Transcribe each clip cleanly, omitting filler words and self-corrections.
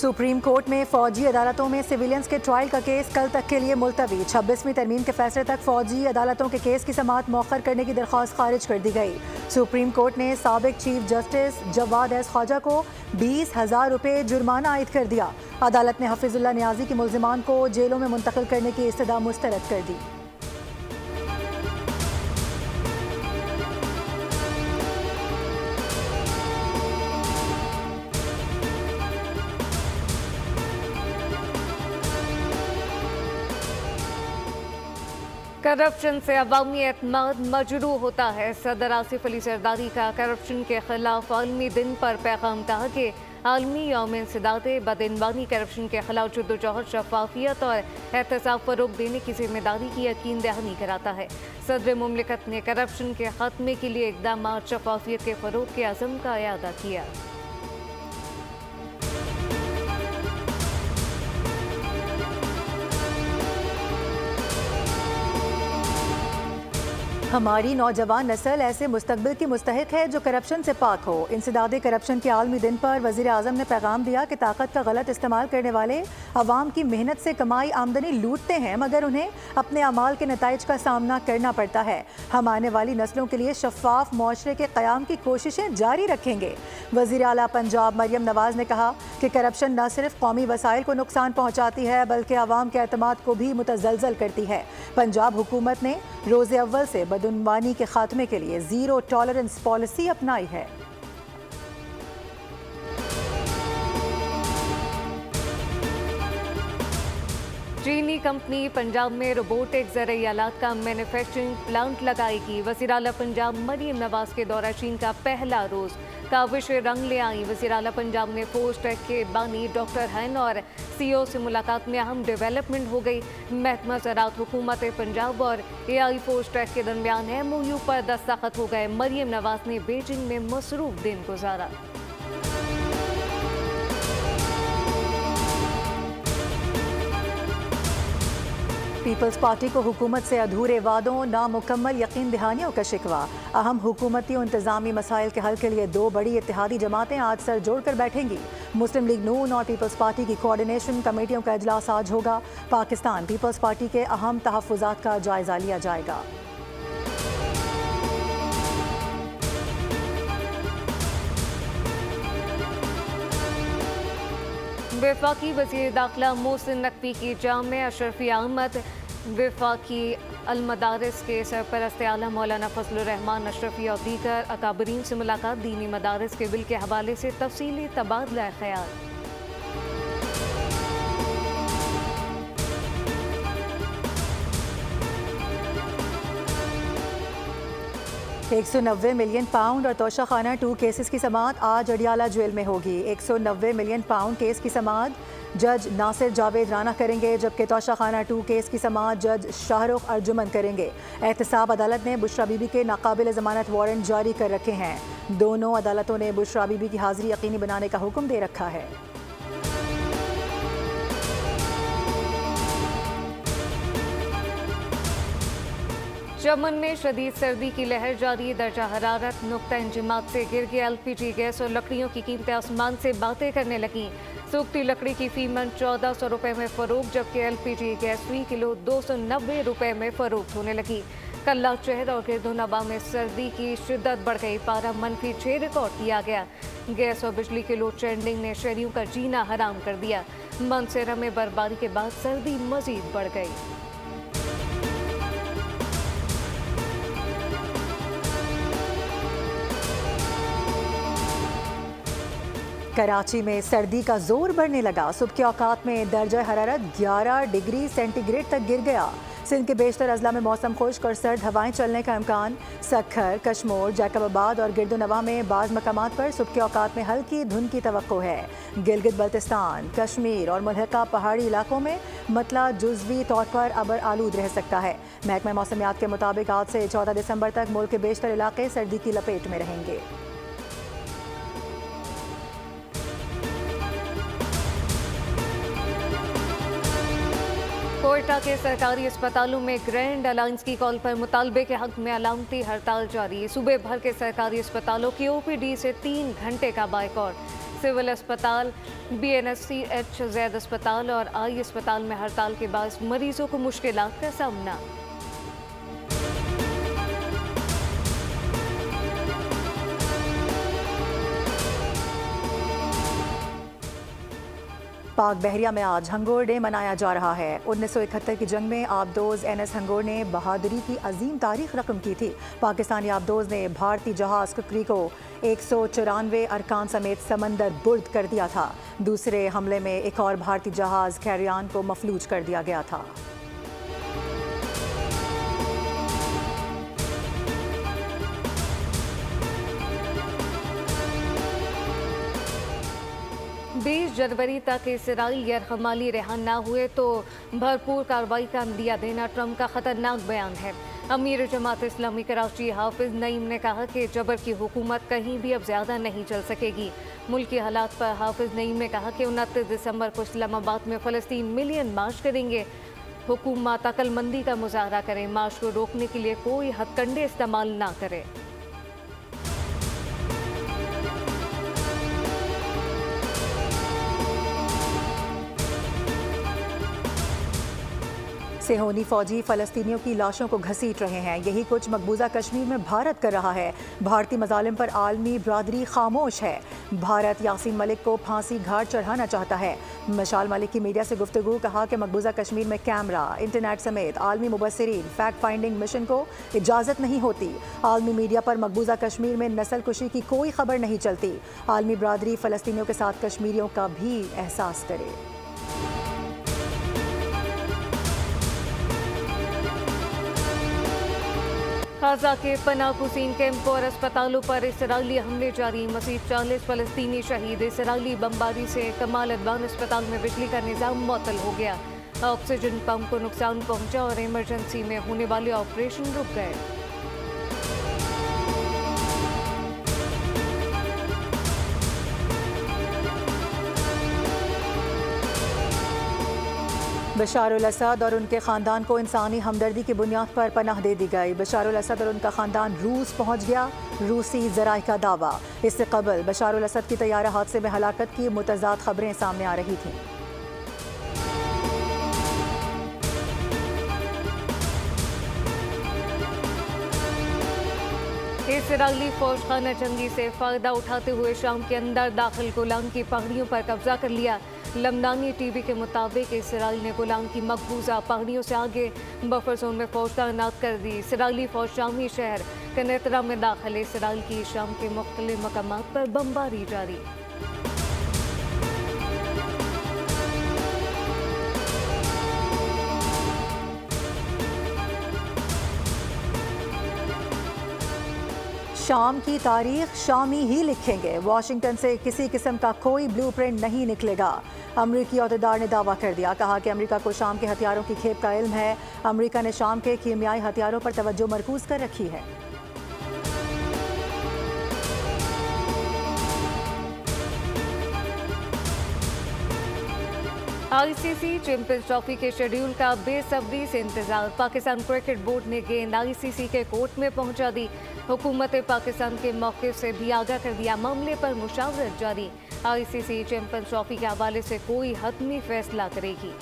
Supreme court में फौजी अदालतों में सिविलियंस के ट्रायल का केस कल तक के लिए मुलतवी। 26वीं तरमीम के फैसले तक फौजी अदालतों के केस की समाअत मौखर करने की दरख्वास्त खारिज कर दी गई। सुप्रीम कोर्ट ने साबिक chief justice Jawad S Khawaja को 20,000 रुपये जुर्माना आयद कर दिया। अदालत ने हफीजुल्लाह नियाजी के मुल्जिमान को जेलों में मुंतकिल करने की इस्तदा मुस्तरद कर दी। करप्शन से अवामी एतमाद मजरूह होता है। सदर आसिफ अली जरदारी का करप्शन के खिलाफ आलमी दिन पर पैगाम था कि आलमी यौम इंसदाद बदइनवानी करप्शन के खिलाफ जद्दोजहद शफाफियत और एहतसाब फरोग देने की जिम्मेदारी की यकीन दहानी कराता है। सदर मुमलिकत ने करप्शन के खात्मे के लिए इकदाम शफाफियत के फरोग के अज़म का इयादा किया। हमारी नौजवान नस्ल ऐसे मुस्तकबिल की मुस्तहिक है जो करप्शन से पाक हो। इंसदादे करप्शन के आलमी दिन पर वज़ीर आज़म ने पैगाम दिया कि ताकत का गलत इस्तेमाल करने वाले अवाम की मेहनत से कमाई आमदनी लूटते हैं, मगर उन्हें अपने अमाल के नताइज का सामना करना पड़ता है। हम आने वाली नस्लों के लिए शफाफ मुआशरे के क़याम की कोशिशें जारी रखेंगे। वज़ीर आला पंजाब मरियम नवाज़ ने कहा कि करप्शन न सिर्फ कौमी वसाइल को नुकसान पहुँचाती है बल्कि अवाम के एतमाद को भी मुतज़लज़ल करती है। पंजाब हुकूमत ने रोज़े अव्वल से बदउनवानी के खात्मे के लिए ज़ीरो टॉलरेंस पॉलिसी अपनाई है। चीनी कंपनी पंजाब में रोबोटिक ज़रूरी आलात का मैन्युफैक्चरिंग प्लांट लगाएगी। वज़ीर आला पंजाब मरियम नवाज के दौरा चीन का पहला रोज़ काविश रंग ले आई। वज़ीर आला पंजाब में फोर्स टेक के बानी डॉक्टर हैन और CEO से मुलाकात में अहम डेवलपमेंट हो गई। महकमा ज़राअत हुकूमत पंजाब और AI फोर्स टेक के दरमियान MOU पर दस्तखत हो गए। मरियम नवाज ने बीजिंग में मसरूफ दिन गुजारा। पीपल्स पार्टी को हुकूमत से अधूरे वादों, नामुकम्मल यकीन दहानियों का शिकवा। अहम हुकूमती और इंतजामी मसाइल के हल के लिए दो बड़ी इत्तेहादी जमातें आज सर जोड़कर बैठेंगी। मुस्लिम लीग नून और पीपल्स पार्टी की कोऑर्डिनेशन कमेटियों का इजलास आज होगा। पाकिस्तान पीपल्स पार्टी के अहम तहफ़्फ़ुज़ात का जायजा लिया जाएगा। वफाकी वज़ीर दाखिला मोहसिन नकवी की जामे अशरफी आमद। वफाकी अलमदारिस के सरपरस्त आला मौलाना फजलुर रहमान अशरफी और दीगर अकाबरीन से मुलाकात। दीनी मदारिस के बिल के हवाले से तफसीली तबादला ख्याल। 190 मिलियन पाउंड और तोशाखाना 2 केसेस की समाअत आज अडियाला जेल में होगी। 190 मिलियन पाउंड केस की समाअत जज नासिर जावेद राना करेंगे, जबकि तोशाखाना 2 केस की समाअत जज शाहरुख अर्जुमन करेंगे। एहतसाब अदालत ने बुशरा बीबी के नाकाबिल ज़मानत वारंट जारी कर रखे हैं। दोनों अदालतों ने बुशरा बीबी की हाजिरी यकीनी बनाने का हुक्म दे रखा है। चमन में शदीद सर्दी की लहर जारी। दर्जा हरारत नुक्ता इंजमात से गिर गया। LPG गैस और लकड़ियों की कीमतें आसमान से बातें करने लगी। सूखती लकड़ी की कीमत 1400 रुपये में फरोख्त, जबकि LPG गैस फी किलो 290 रुपये में फरोख्त होने लगी। कल्ला शहर और गिरदोनवा में सर्दी की शिद्दत बढ़ गई। पारा -6 रिकॉर्ड किया गया। गैस और बिजली के लोड शेडिंग ने शहरियों का जीना हराम कर दिया। मंसेरा में बर्फबारी के बाद सर्दी मजीद बढ़ गई। कराची में सर्दी का जोर बढ़ने लगा। सुबह के औकात में दर्जा हरारत 11 डिग्री सेंटीग्रेड तक गिर गया। सिंध के बेशतर अजला में मौसम खुश्क और सर्द हवाएं चलने का इम्कान। सखर, कश्मोर, जैकबाबाद और गिरदोनवा में बाज़ मकामात पर सुबह के औकात में हल्की धुंध की तवक्को है। गिलगित बल्तिस्तान, कश्मीर और मुल्हिका पहाड़ी इलाकों में मतला जुज़वी तौर पर अबर आलूद रह सकता है। महकमा मौसमियात के मुताबिक आज से 14 दिसंबर तक मुल्क के बेशतर इलाके सर्दी की लपेट में रहेंगे। कोयटा के सरकारी अस्पतालों में ग्रैंड अलायंस की कॉल पर मुतालबे के हक में अलामती हड़ताल जारी। सूबे भर के सरकारी अस्पतालों की OPD से 3 घंटे का बाइकआउट। सिविल अस्पताल, BNSCH जैद अस्पताल और आई अस्पताल में हड़ताल के बाद मरीजों को मुश्किलात का सामना। पाक बहरिया में आज हंगोर डे मनाया जा रहा है। 1971 की जंग में आबदोज NS हंगोर ने बहादुरी की अजीम तारीख रकम की थी। पाकिस्तानी आबदोज ने भारतीय जहाज कुकरी को 194 अरकान समेत समंदर बुर्द कर दिया था। दूसरे हमले में एक और भारतीय जहाज कैरियान को मफलूज कर दिया गया था। जनवरी तक इसराइल यरगमाली रिहा न हुए तो भरपूर कार्रवाई का अंदिया देना ट्रंप का खतरनाक बयान है। अमीर जमात इस्लामी कराची हाफिज नईम ने कहा कि जबर की हुकूमत कहीं भी अब ज्यादा नहीं चल सकेगी। मुल्की हालात पर हाफिज नईम ने कहा कि 29 दिसंबर को इस्लामाबाद में फ़लस्तीन मिलियन मार्च करेंगे। हुकूमत अक्लमंदी का मुजाहरा करे, मार्च को रोकने के लिए कोई हथकंडे इस्तेमाल ना करे। सेहोनी फौजी फ़लस्तीनियों की लाशों को घसीट रहे हैं। यही कुछ मकबूजा कश्मीर में भारत कर रहा है। भारतीय मजालिम पर आलमी बरादरी खामोश है। भारत यासीन मलिक को फांसी घाट चढ़ाना चाहता है। मशाल मलिक की मीडिया से गुफ्तगू, कहा कि मकबूजा कश्मीर में कैमरा, इंटरनेट समेत आलमी मुबस्सिरीन फैक्ट फाइंडिंग मिशन को इजाज़त नहीं होती। आलमी मीडिया पर मकबूजा कश्मीर में नस्ल कुशी की कोई खबर नहीं चलती। आलमी बरादरी फ़लस्तीनियों के साथ कश्मीरियों का भी एहसास करे। गाज़ा के पनाहगज़ीन कैंप और अस्पतालों पर इसराइली हमले जारी। मज़ीद 40 फ़लस्तीनी शहीद। इसराइली बमबारी से कमाल अदवान अस्पताल में बिजली का निज़ाम मुअत्तल हो गया। ऑक्सीजन पंप को नुकसान पहुंचा और इमरजेंसी में होने वाले ऑपरेशन रुक गए। बशार अल असद और उनके ख़ानदान को इंसानी हमदर्दी की बुनियाद पर पनाह दे दी गई। बशार अल असद और उनका ख़ानदान रूस पहुंच गया, रूसी ज़राए का दावा। इससे कबल बशार अल असद की तैयारा हादसे में हलाकत की मुतज़ाद खबरें सामने आ रही थीं। इसराइली फौज खाना जंगी से फ़ायदा उठाते हुए शाम के अंदर दाखिल गोलान की पहाड़ियों पर कब्जा कर लिया। लमनानी टीवी के मुताबिक इसराइल ने गोलान की मकबूजा पहाड़ियों से आगे बफर जोन में फौज तैनात कर दी। इसराइली फौज शामी शहर कनेतरा में दाखिल। इसराइल की शाम के मुख्तलिफ मकामात पर बमबारी जारी। शाम की तारीख शामी ही लिखेंगे। वाशिंगटन से किसी किस्म का कोई ब्लूप्रिंट नहीं निकलेगा। अमरीकी अहदेदार ने दावा कर दिया, कहा कि अमरीका को शाम के हथियारों की खेप का इल्म है। अमरीका ने शाम के कीमियाई हथियारों पर तवज्जो मरकूज कर रखी है। ICC चैंपियंस ट्रॉफी के शेड्यूल का बेसब्री से इंतजार। पाकिस्तान क्रिकेट बोर्ड ने गेंद ICC के कोर्ट में पहुंचा दी। हुकूमत पाकिस्तान के मौके से भी आगाह कर दिया, मामले पर मुशावरत जारी। ICC चैंपियंस ट्रॉफी के हवाले से कोई हतमी फैसला करेगी।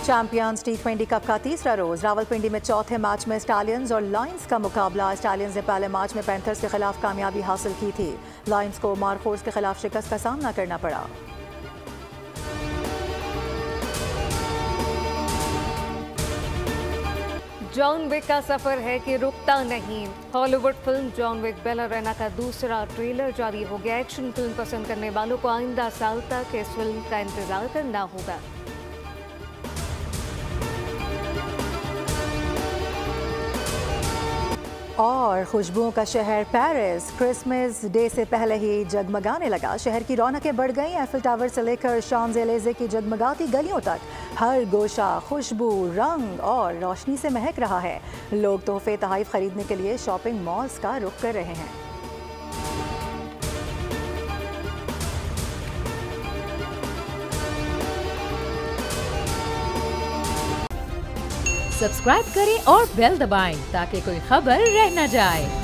चैंपियंस T20 कप का तीसरा रोज रावलपिंडी में चौथे मैच में स्टालियंस और लायंस का मुकाबला। स्टालियंस ने पहले मैच में पैंथर्स के खिलाफ कामयाबी हासिल की थी। लायंस को मारफोर्स के खिलाफ शिकस्त का सामना करना पड़ा। जॉन विक का सफर है कि रुकता नहीं। हॉलीवुड फिल्म जॉन विक बेलारेना का दूसरा ट्रेलर जारी हो गया। एक्शन फिल्म पसंद करने वालों को आइंदा साल तक इस फिल्म का इंतजार करना होगा। और खुशबुओं का शहर पेरिस क्रिसमस डे से पहले ही जगमगाने लगा। शहर की रौनकें बढ़ गईं। एफिल टावर से लेकर शांज़-एलिज़े की जगमगाती गलियों तक हर गोशा खुशबू, रंग और रोशनी से महक रहा है। लोग तोहफे तोहफ़े खरीदने के लिए शॉपिंग मॉल्स का रुख कर रहे हैं। सब्सक्राइब करें और बेल दबाएं ताकि कोई खबर रह न जाए।